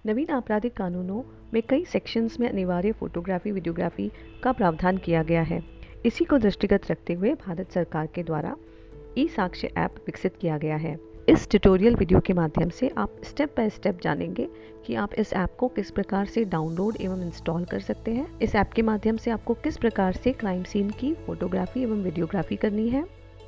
नवीन आपराधिक कानूनों में कई सेक्शंस में अनिवार्य फोटोग्राफी वीडियोग्राफी का प्रावधान किया गया है। इसी को दृष्टिगत रखते हुए भारत सरकार के द्वारा ई साक्ष्य ऐप विकसित किया गया है। इस ट्यूटोरियल वीडियो के माध्यम से आप स्टेप बाय स्टेप जानेंगे कि आप इस ऐप को किस प्रकार से डाउनलोड एवं इंस्टॉल कर सकते हैं। इस ऐप के माध्यम से आपको किस प्रकार से क्राइम सीन की फोटोग्राफी एवं वीडियोग्राफी करनी है।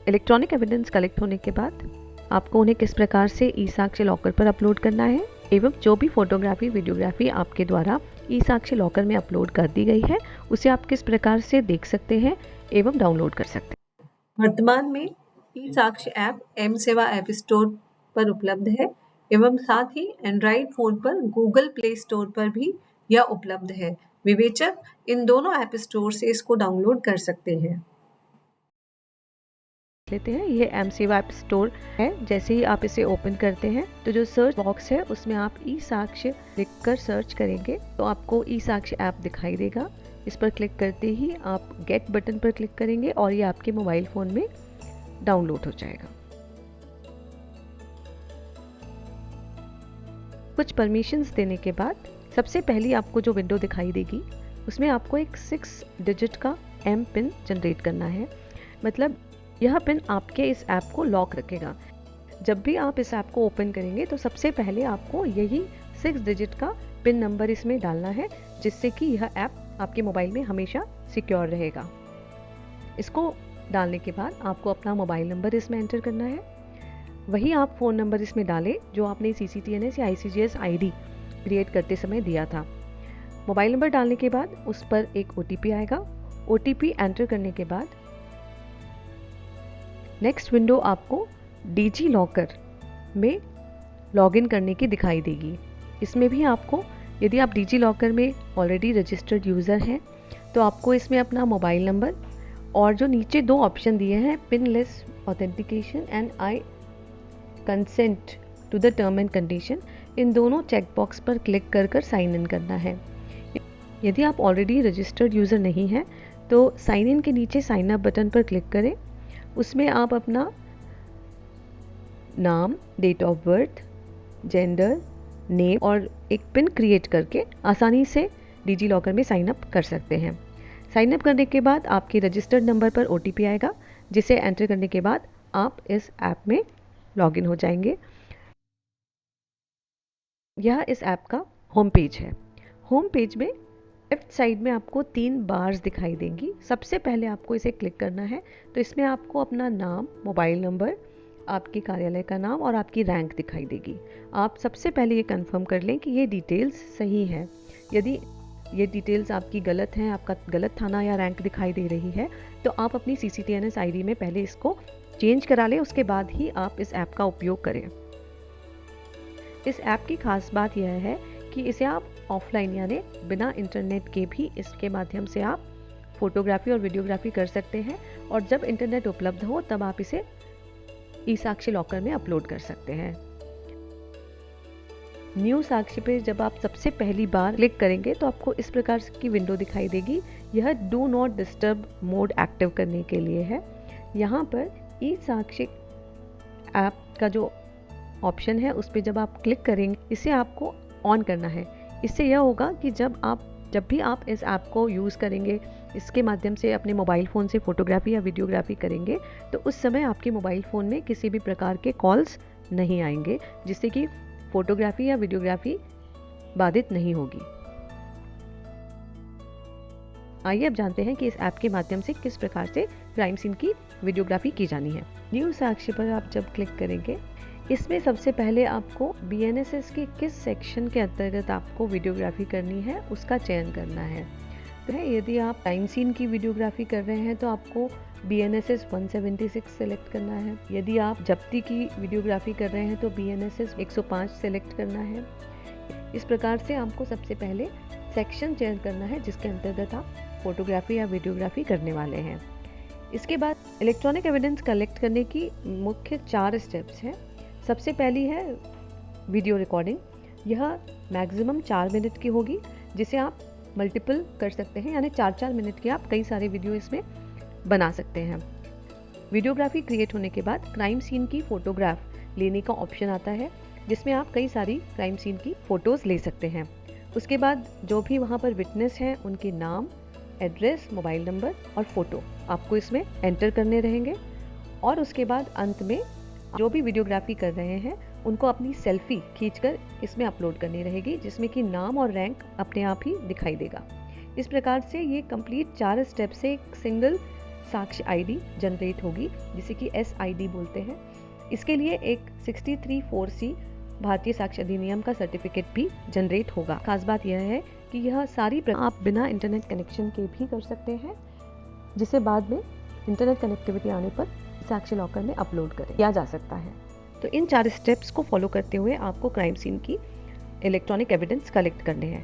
इलेक्ट्रॉनिक एविडेंस कलेक्ट होने के बाद आपको उन्हें किस प्रकार से ई साक्ष्य लॉकर पर अपलोड करना है एवं जो भी फोटोग्राफी वीडियोग्राफी आपके द्वारा ई साक्ष्य लॉकर में अपलोड कर दी गई है उसे आप किस प्रकार से देख सकते हैं एवं डाउनलोड कर सकते हैं। वर्तमान में ई साक्ष्य ऐप एम सेवा ऐप स्टोर पर उपलब्ध है एवं साथ ही एंड्रॉइड फोन पर गूगल प्ले स्टोर पर भी यह उपलब्ध है। विवेचक इन दोनों ऐप स्टोर से इसको डाउनलोड कर सकते हैं। लेते हैं। ये एम सेवा ऐप स्टोर है। जैसे ही आप इसे ओपन करते हैं तो जो सर्च बॉक्स है उसमें आप ई साक्ष्य लिखकर सर्च करेंगे तो आपको ई साक्ष्य ऐप दिखाई देगा। इस पर क्लिक करते ही आप गेट बटन पर क्लिक करेंगे और ये आपके मोबाइल फोन में डाउनलोड हो जाएगा। कुछ परमिशंस देने के बाद सबसे पहली आपको जो विंडो दिखाई देगी उसमें आपको एक 6 डिजिट का एम पिन जनरेट करना है। मतलब यह पिन आपके इस ऐप को लॉक रखेगा। जब भी आप इस ऐप को ओपन करेंगे तो सबसे पहले आपको यही 6 डिजिट का पिन नंबर इसमें डालना है जिससे कि यह ऐप आपके मोबाइल में हमेशा सिक्योर रहेगा। इसको डालने के बाद आपको अपना मोबाइल नंबर इसमें एंटर करना है। वही आप फ़ोन नंबर इसमें डालें जो आपने CCTNS या ICGS ID क्रिएट करते समय दिया था। मोबाइल नंबर डालने के बाद उस पर एक OTP आएगा। OTP एंटर करने के बाद नेक्स्ट विंडो आपको डिजी लॉकर में लॉगिन करने की दिखाई देगी। इसमें भी आपको, यदि आप डिजी लॉकर में ऑलरेडी रजिस्टर्ड यूज़र हैं तो आपको इसमें अपना मोबाइल नंबर और जो नीचे 2 ऑप्शन दिए हैं pinless authentication and I consent to the term and condition, इन दोनों चेकबॉक्स पर क्लिक कर साइन इन करना है। यदि आप ऑलरेडी रजिस्टर्ड यूज़र नहीं हैं तो साइन इन के नीचे साइन अप बटन पर क्लिक करें। उसमें आप अपना नाम, date of birth, gender, name और एक पिन क्रिएट करके आसानी से डिजी लॉकर में साइन अप कर सकते हैं। साइन अप करने के बाद आपके रजिस्टर्ड नंबर पर OTP आएगा जिसे एंटर करने के बाद आप इस ऐप में लॉगिन हो जाएंगे। यह इस ऐप का होम पेज है। होम पेज में लेफ्ट साइड में आपको 3 बार्स दिखाई देंगी। सबसे पहले आपको इसे क्लिक करना है तो इसमें आपको अपना नाम, मोबाइल नंबर, आपके कार्यालय का नाम और आपकी रैंक दिखाई देगी। आप सबसे पहले ये कंफर्म कर लें कि ये डिटेल्स सही हैं। यदि ये डिटेल्स आपकी गलत हैं, आपका गलत थाना या रैंक दिखाई दे रही है तो आप अपनी CCTNS ID में पहले इसको चेंज करा लें, उसके बाद ही आप इस ऐप का उपयोग करें। इस ऐप की खास बात यह है कि इसे आप ऑफलाइन यानी बिना इंटरनेट के भी इसके माध्यम से आप फोटोग्राफी और वीडियोग्राफी कर सकते हैं और जब इंटरनेट उपलब्ध हो तब आप इसे ई साक्ष्य लॉकर में अपलोड कर सकते हैं। न्यू साक्ष्य पे जब आप सबसे पहली बार क्लिक करेंगे तो आपको इस प्रकार की विंडो दिखाई देगी। यह do not disturb mode active करने के लिए है। यहाँ पर ई साक्ष्य ऐप का जो ऑप्शन है उस पर जब आप क्लिक करेंगे इसे आपको ऑन करना है। इससे यह होगा कि जब भी आप इस ऐप को यूज़ करेंगे, इसके माध्यम से अपने मोबाइल फ़ोन से फ़ोटोग्राफी या वीडियोग्राफी करेंगे तो उस समय आपके मोबाइल फ़ोन में किसी भी प्रकार के कॉल्स नहीं आएंगे जिससे कि फ़ोटोग्राफी या वीडियोग्राफी बाधित नहीं होगी। आइए अब जानते हैं कि इस ऐप के माध्यम से किस प्रकार से क्राइम सीन की वीडियोग्राफी की जानी है। न्यू साक्ष्य पर आप जब क्लिक करेंगे इसमें सबसे पहले आपको BNSS के किस सेक्शन के अंतर्गत आपको वीडियोग्राफी करनी है उसका चयन करना है। तो यदि आप क्राइम सीन की वीडियोग्राफी कर रहे हैं तो आपको BNSS 176 सेलेक्ट करना है। यदि आप जब्ती की वीडियोग्राफी कर रहे हैं तो BNSS 105 सेलेक्ट करना है। इस प्रकार से आपको सबसे पहले सेक्शन चयन करना है जिसके अंतर्गत आप फोटोग्राफी या वीडियोग्राफी करने वाले हैं। इसके बाद इलेक्ट्रॉनिक एविडेंस कलेक्ट करने की मुख्य 4 स्टेप्स हैं। सबसे पहली है वीडियो रिकॉर्डिंग। यह मैक्सिमम 4 मिनट की होगी जिसे आप मल्टीपल कर सकते हैं, यानी 4-4 मिनट के आप कई सारे वीडियो इसमें बना सकते हैं। वीडियोग्राफी क्रिएट होने के बाद क्राइम सीन की फोटोग्राफ लेने का ऑप्शन आता है। जिसमें आप कई सारी क्राइम सीन की फ़ोटोज़ ले सकते हैं। उसके बाद जो भी वहाँ पर विटनेस हैं उनके नाम, एड्रेस, मोबाइल नंबर और फ़ोटो आपको इसमें एंटर करने रहेंगे। और उसके बाद अंत में जो भी वीडियोग्राफी कर रहे हैं उनको अपनी सेल्फी खींचकर इसमें अपलोड करनी रहेगी, जिसमें कि नाम और रैंक अपने आप ही दिखाई देगा। इस प्रकार से ये कंप्लीट 4 स्टेप से एक सिंगल साक्ष्य आईडी जनरेट होगी, जिसे कि SID बोलते हैं। इसके लिए एक 63(4)C भारतीय साक्ष्य अधिनियम का सर्टिफिकेट भी जनरेट होगा। खास बात यह है कि यह सारी आप बिना इंटरनेट कनेक्शन के भी कर सकते हैं, जिसे बाद में इंटरनेट कनेक्टिविटी आने पर साक्ष्य लॉकर में अपलोड किया जा सकता है। तो इन 4 स्टेप्स को फॉलो करते हुए आपको क्राइम सीन की इलेक्ट्रॉनिक एविडेंस कलेक्ट करने हैं।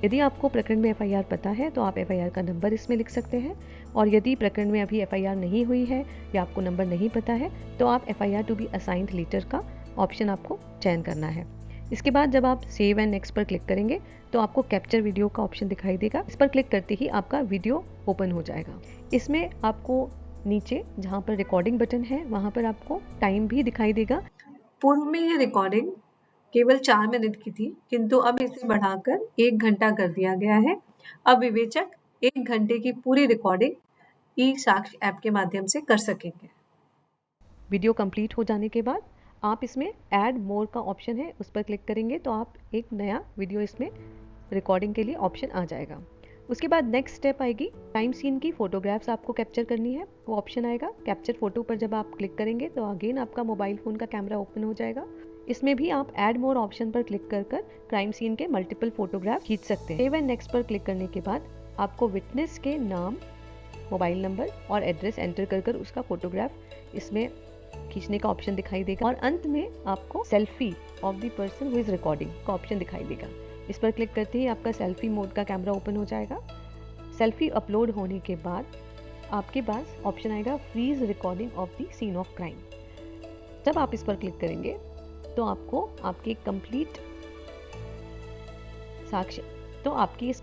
यदि आपको प्रकरण में FIR पता है तो आप FIR का नंबर इसमें लिख सकते हैं, और यदि प्रकरण में अभी FIR नहीं हुई है या आपको नंबर नहीं पता है तो आप FIR to be assigned letter का ऑप्शन आपको चयन करना है। इसके बाद जब आप सेव एंड नेक्स्ट पर क्लिक करेंगे तो आपको कैप्चर वीडियो का ऑप्शन दिखाई देगा। इस पर क्लिक करते ही आपका वीडियो ओपन हो जाएगा। इसमें आपको नीचे जहाँ पर रिकॉर्डिंग बटन है वहाँ पर आपको टाइम भी दिखाई देगा। पूर्व में यह रिकॉर्डिंग केवल 4 मिनट की थी, किंतु अब इसे बढ़ाकर 1 घंटा कर दिया गया है। अब विवेचक 1 घंटे की पूरी रिकॉर्डिंग ई-साक्ष्य ऐप के माध्यम से कर सकेंगे। वीडियो कंप्लीट हो जाने के बाद आप इसमें ऐड मोर का ऑप्शन है, उस पर क्लिक करेंगे तो आप एक नया वीडियो इसमें रिकॉर्डिंग के लिए ऑप्शन आ जाएगा। उसके बाद नेक्स्ट स्टेप आएगी, क्राइम सीन की फोटोग्राफ्स आपको कैप्चर करनी है, वो ऑप्शन आएगा। कैप्चर फोटो पर जब आप क्लिक करेंगे तो अगेन आपका मोबाइल फ़ोन का कैमरा ओपन हो जाएगा। इसमें भी आप ऐड मोर ऑप्शन पर क्लिक कर क्राइम सीन के मल्टीपल फोटोग्राफ खींच सकते हैं। सेव एंड नेक्स्ट पर क्लिक करने के बाद आपको विटनेस के नाम, मोबाइल नंबर और एड्रेस एंटर कर उसका फोटोग्राफ इसमें खींचने का ऑप्शन दिखाई देगा, और अंत में आपको selfie of the person who is recording का ऑप्शन दिखाई देगा। इस पर क्लिक करते ही आपका सेल्फी मोड का कैमरा ओपन हो जाएगा। सेल्फी अपलोड होने के बाद आपके पास ऑप्शन आएगा freeze recording of the scene of crime. जब आप इस पर क्लिक करेंगे तो आपको आपकी कंप्लीट साक्ष्य आपकी इस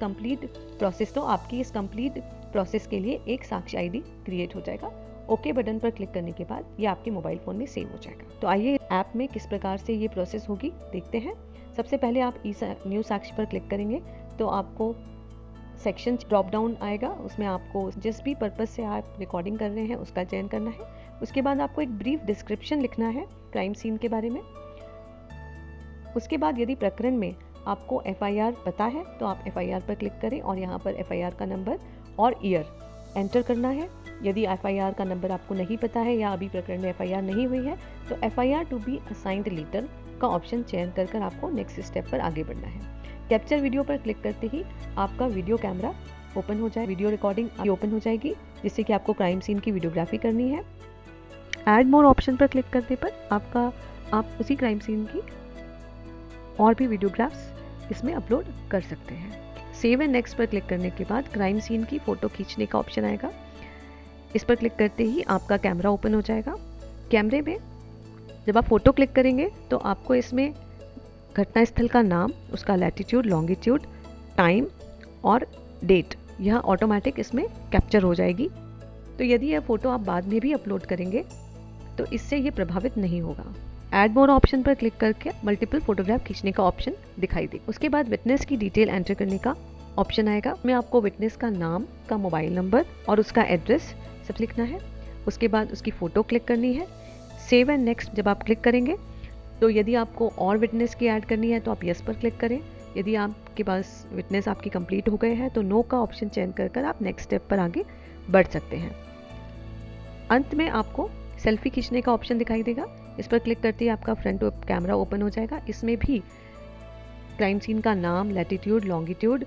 कंप्लीट प्रोसेस के लिए एक साक्ष्य आईडी क्रिएट हो जाएगा। ओके बटन पर क्लिक करने के बाद ये आपके मोबाइल फ़ोन में सेव हो जाएगा। तो आइए ऐप में किस प्रकार से ये प्रोसेस होगी देखते हैं। सबसे पहले आप न्यू साक्ष्य पर क्लिक करेंगे तो आपको सेक्शन ड्रॉप डाउन आएगा, उसमें आपको जिस भी पर्पस से आप रिकॉर्डिंग कर रहे हैं उसका चयन करना है। उसके बाद आपको एक ब्रीफ डिस्क्रिप्शन लिखना है क्राइम सीन के बारे में। उसके बाद यदि प्रकरण में आपको FIR पता है तो आप FIR पर क्लिक करें और यहाँ पर FIR का नंबर और ईयर एंटर करना है। यदि FIR का नंबर आपको नहीं पता है या अभी प्रकरण में FIR नहीं हुई है तो FIR to be assigned letter का ऑप्शन चयन कर आपको नेक्स्ट स्टेप पर आगे बढ़ना है। कैप्चर वीडियो पर क्लिक करते ही आपका वीडियो कैमरा ओपन हो जाए, वीडियो रिकॉर्डिंग ओपन हो जाएगी, जिससे कि आपको क्राइम सीन की वीडियोग्राफी करनी है। ऐड मोर ऑप्शन पर क्लिक करने पर आप उसी क्राइम सीन की और भी वीडियोग्राफ्स इसमें अपलोड कर सकते हैं। सेव एंड नेक्स्ट पर क्लिक करने के बाद क्राइम सीन की फ़ोटो खींचने का ऑप्शन आएगा। इस पर क्लिक करते ही आपका कैमरा ओपन हो जाएगा। कैमरे में जब आप फ़ोटो क्लिक करेंगे तो आपको इसमें घटना स्थल का नाम, उसका लैटिट्यूड, लॉन्गिट्यूड, टाइम और डेट यह ऑटोमेटिक इसमें कैप्चर हो जाएगी। तो यदि यह फ़ोटो आप बाद में भी अपलोड करेंगे तो इससे ये प्रभावित नहीं होगा। ऐड मोर ऑप्शन पर क्लिक करके मल्टीपल फोटोग्राफ खींचने का ऑप्शन दिखाई देगा। उसके बाद विटनेस की डिटेल एंटर करने का ऑप्शन आएगा। उसमें आपको विटनेस का नाम, का मोबाइल नंबर और उसका एड्रेस सब लिखना है। उसके बाद उसकी फ़ोटो क्लिक करनी है। सेव एंड नेक्स्ट जब आप क्लिक करेंगे तो यदि आपको और विटनेस की ऐड करनी है तो आप यस पर क्लिक करें। यदि आपके पास विटनेस आपकी कंप्लीट हो गए हैं तो नो का ऑप्शन चयन कर आप नेक्स्ट स्टेप पर आगे बढ़ सकते हैं। अंत में आपको सेल्फी खींचने का ऑप्शन दिखाई देगा। इस पर क्लिक करते ही आपका फ्रंट कैमरा ओपन हो जाएगा। इसमें भी क्राइम सीन का नाम, लैटिट्यूड, लॉन्गिट्यूड,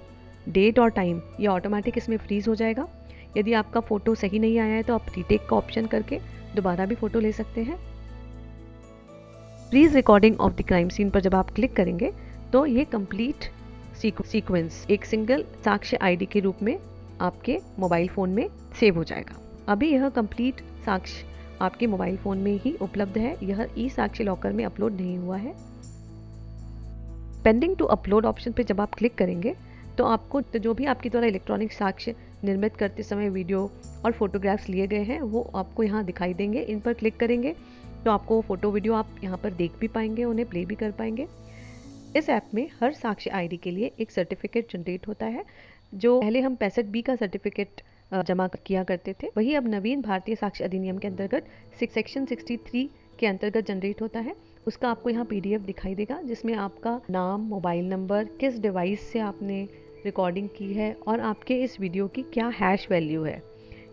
डेट और टाइम ये ऑटोमेटिक इसमें फ्रीज हो जाएगा। यदि आपका फ़ोटो सही नहीं आया है तो आप रीटेक का ऑप्शन करके दोबारा भी फ़ोटो ले सकते हैं। Freeze recording of the crime scene पर जब आप क्लिक करेंगे तो ये कंप्लीट सीक्वेंस एक सिंगल साक्ष्य आईडी के रूप में आपके मोबाइल फ़ोन में सेव हो जाएगा। अभी यह कंप्लीट साक्ष्य आपके मोबाइल फ़ोन में ही उपलब्ध है, यह ई-साक्ष्य लॉकर में अपलोड नहीं हुआ है। पेंडिंग टू अपलोड ऑप्शन पे जब आप क्लिक करेंगे तो आपको जो भी आपके द्वारा इलेक्ट्रॉनिक साक्ष्य निर्मित करते समय वीडियो और फोटोग्राफ्स लिए गए हैं वो आपको यहाँ दिखाई देंगे। इन पर क्लिक करेंगे तो आपको फ़ोटो वीडियो आप यहाँ पर देख भी पाएंगे, उन्हें प्ले भी कर पाएंगे। इस ऐप में हर साक्ष्य आईडी के लिए एक सर्टिफिकेट जनरेट होता है। जो पहले हम 65B का सर्टिफिकेट जमा किया करते थे, वही अब नवीन भारतीय साक्ष्य अधिनियम के अंतर्गत सेक्शन 63 के अंतर्गत जनरेट होता है। उसका आपको यहाँ PDF दिखाई देगा, जिसमें आपका नाम, मोबाइल नंबर, किस डिवाइस से आपने रिकॉर्डिंग की है और आपके इस वीडियो की क्या हैश वैल्यू है,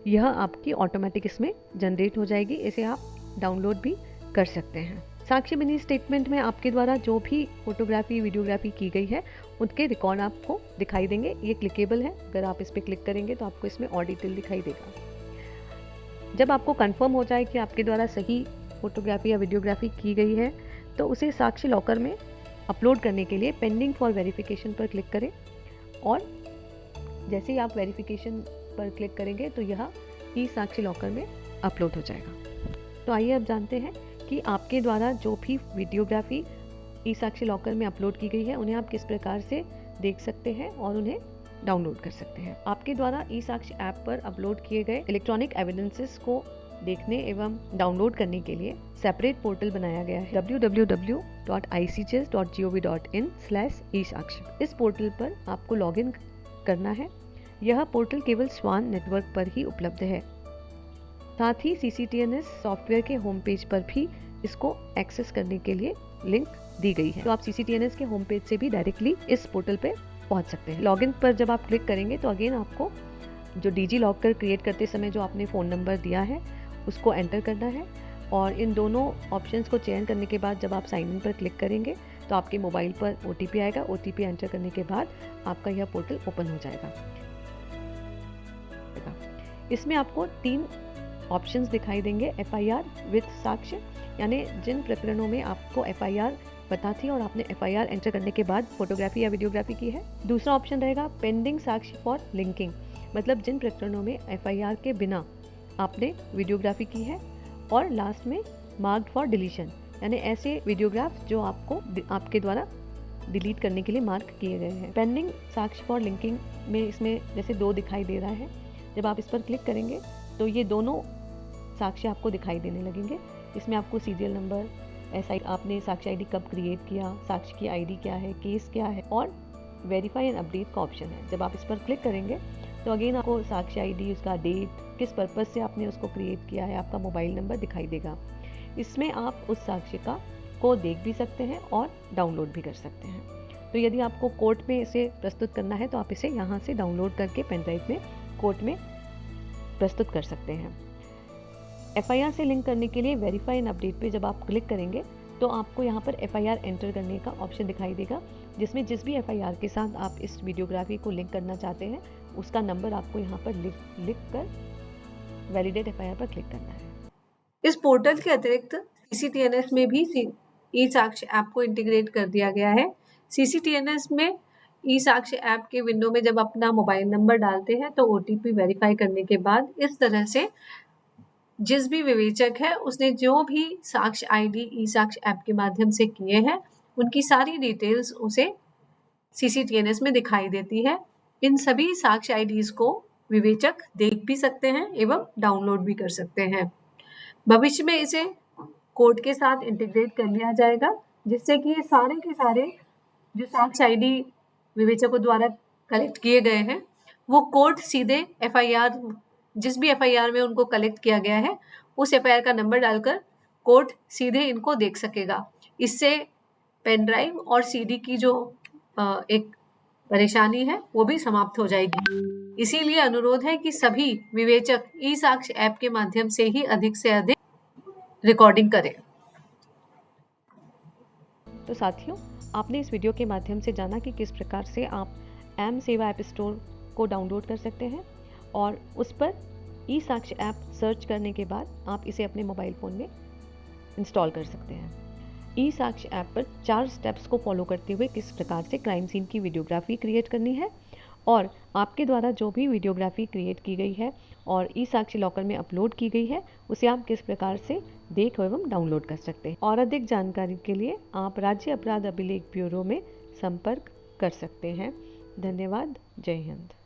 यह आपकी ऑटोमेटिक इसमें जनरेट हो जाएगी। इसे आप डाउनलोड भी कर सकते हैं। साक्ष्य मिनी स्टेटमेंट में आपके द्वारा जो भी फोटोग्राफी, वीडियोग्राफी की गई है, उनके रिकॉर्ड आपको दिखाई देंगे। ये क्लिकेबल है, अगर आप इस पर क्लिक करेंगे तो आपको इसमें और डिटेल दिखाई देगा। जब आपको कंफर्म हो जाए कि आपके द्वारा सही फोटोग्राफी या वीडियोग्राफी की गई है, तो उसे साक्ष्य लॉकर में अपलोड करने के लिए पेंडिंग फॉर वेरिफिकेशन पर क्लिक करें, और जैसे ही आप वेरिफिकेशन पर क्लिक करेंगे तो यह ई साक्ष्य लॉकर में अपलोड हो जाएगा। तो आइए अब जानते हैं कि आपके द्वारा जो भी वीडियोग्राफी ई साक्ष्य लॉकर में अपलोड की गई है, उन्हें आप किस प्रकार से देख सकते हैं और उन्हें डाउनलोड कर सकते हैं। आपके द्वारा ई साक्ष्य ऐप पर अपलोड किए गए इलेक्ट्रॉनिक एविडेंसेस को देखने एवं डाउनलोड करने के लिए सेपरेट पोर्टल बनाया गया है, www.icjs.gov.in/eSakshi। इस पोर्टल पर आपको लॉगिन करना है। यह पोर्टल केवल स्वान नेटवर्क पर ही उपलब्ध है। साथ ही CCTNS सॉफ्टवेयर के होम पेज पर भी इसको एक्सेस करने के लिए लिंक दी गई है, तो आप CCTNS के होम पेज से भी डायरेक्टली इस पोर्टल पे पहुंच सकते हैं। लॉगिन पर जब आप क्लिक करेंगे तो अगेन आपको जो डिजी लॉकर क्रिएट करते समय जो आपने फ़ोन नंबर दिया है उसको एंटर करना है, और इन दोनों ऑप्शंस को चयन करने के बाद जब आप साइन इन पर क्लिक करेंगे तो आपके मोबाइल पर OTP आएगा। OTP एंटर करने के बाद आपका यह पोर्टल ओपन हो जाएगा। इसमें आपको 3 ऑप्शंस दिखाई देंगे। FIR विद साक्ष्य, यानी जिन प्रकरणों में आपको FIR पता थी और आपने FIR एंटर करने के बाद फोटोग्राफी या वीडियोग्राफी की है। दूसरा ऑप्शन रहेगा पेंडिंग साक्ष्य फॉर लिंकिंग, मतलब जिन प्रकरणों में FIR के बिना आपने वीडियोग्राफी की है। और लास्ट में मार्क्ड फॉर डिलीशन, यानी ऐसे वीडियोग्राफ जो आपके द्वारा डिलीट करने के लिए मार्क किए गए हैं। पेंडिंग साक्ष्य फॉर लिंकिंग में इसमें जैसे 2 दिखाई दे रहा है, जब आप इस पर क्लिक करेंगे तो ये दोनों साक्ष्य आपको दिखाई देने लगेंगे। इसमें आपको सीरियल नंबर, आपने साक्ष्य आईडी कब क्रिएट किया, साक्ष्य की आईडी क्या है, केस क्या है, और वेरीफाई एंड अपडेट का ऑप्शन है। जब आप इस पर क्लिक करेंगे तो अगेन आपको साक्ष्य आईडी, उसका डेट, किस पर्पस से आपने उसको क्रिएट किया है, आपका मोबाइल नंबर दिखाई देगा। इसमें आप उस साक्ष्य को देख भी सकते हैं और डाउनलोड भी कर सकते हैं। तो यदि आपको कोर्ट में इसे प्रस्तुत करना है तो आप इसे यहाँ से डाउनलोड करके पेन ड्राइव में कोर्ट में प्रस्तुत कर सकते हैं। FIR से लिंक करने के लिए वेरीफाई एंड अपडेट पे जब आप क्लिक करेंगे तो आपको यहाँ पर FIR एंटर करने का ऑप्शन दिखाई देगा, जिसमें जिस भी FIR के साथ आप इस वीडियोग्राफी को लिंक करना चाहते हैं उसका नंबर आपको यहाँ पर लिख कर वैलिडेट FIR पर क्लिक करना है। इस पोर्टल के अतिरिक्त CCTNS में भी ई साक्ष्य ऐप को इंटीग्रेट कर दिया गया है। CCTNS में ई साक्ष्य ऐप के विंडो में जब अपना मोबाइल नंबर डालते हैं तो OTP वेरीफाई करने के बाद इस तरह से जिस भी विवेचक है उसने जो भी साक्ष्य आईडी ई साक्ष्य ऐप के माध्यम से किए हैं उनकी सारी डिटेल्स उसे CCTNS में दिखाई देती है। इन सभी साक्ष्य आईडीज को विवेचक देख भी सकते हैं एवं डाउनलोड भी कर सकते हैं। भविष्य में इसे कोर्ट के साथ इंटीग्रेट कर लिया जाएगा, जिससे कि ये सारे के सारे जो साक्ष्य आईडी विवेचकों द्वारा कलेक्ट किए गए हैं वो कोर्ट सीधे FIR, जिस भी FIR में उनको कलेक्ट किया गया है उस FIR का नंबर डालकर कोर्ट सीधे इनको देख सकेगा। इससे पेन ड्राइव और CD की जो एक परेशानी है वो भी समाप्त हो जाएगी। इसीलिए अनुरोध है कि सभी विवेचक ई साक्ष्य ऐप के माध्यम से ही अधिक से अधिक रिकॉर्डिंग करें। तो साथियों, आपने इस वीडियो के माध्यम से जाना कि किस प्रकार से आप एम सेवा ऐप स्टोर को डाउनलोड कर सकते हैं और उस पर ई साक्ष्य ऐप सर्च करने के बाद आप इसे अपने मोबाइल फ़ोन में इंस्टॉल कर सकते हैं। ई साक्ष्य ऐप पर 4 स्टेप्स को फॉलो करते हुए किस प्रकार से क्राइम सीन की वीडियोग्राफी क्रिएट करनी है और आपके द्वारा जो भी वीडियोग्राफी क्रिएट की गई है और ई साक्ष्य लॉकर में अपलोड की गई है उसे आप किस प्रकार से देख एवं डाउनलोड कर सकते हैं। और अधिक जानकारी के लिए आप राज्य अपराध अभिलेख ब्यूरो में संपर्क कर सकते हैं। धन्यवाद। जय हिंद।